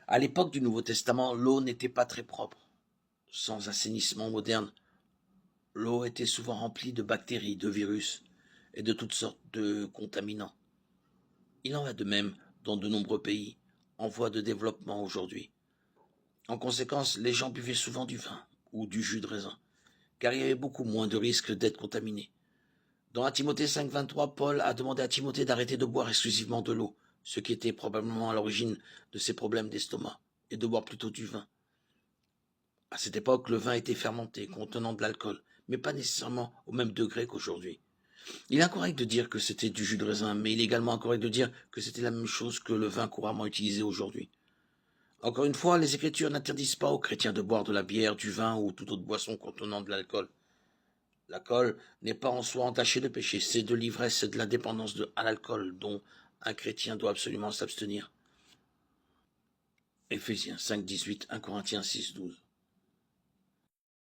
À l'époque du Nouveau Testament, l'eau n'était pas très propre. Sans assainissement moderne, l'eau était souvent remplie de bactéries, de virus et de toutes sortes de contaminants. Il en va de même dans de nombreux pays en voie de développement aujourd'hui. En conséquence, les gens buvaient souvent du vin ou du jus de raisin, car il y avait beaucoup moins de risques d'être contaminés. Dans 1 Timothée 5,23, Paul a demandé à Timothée d'arrêter de boire exclusivement de l'eau, ce qui était probablement à l'origine de ses problèmes d'estomac, et de boire plutôt du vin. À cette époque, le vin était fermenté, contenant de l'alcool, mais pas nécessairement au même degré qu'aujourd'hui. Il est incorrect de dire que c'était du jus de raisin, mais il est également incorrect de dire que c'était la même chose que le vin couramment utilisé aujourd'hui. Encore une fois, les Écritures n'interdisent pas aux chrétiens de boire de la bière, du vin ou toute autre boisson contenant de l'alcool. L'alcool n'est pas en soi entaché de péché, c'est de l'ivresse et de la dépendance à l'alcool dont un chrétien doit absolument s'abstenir. Éphésiens 5,18, 1 Corinthiens 6,12.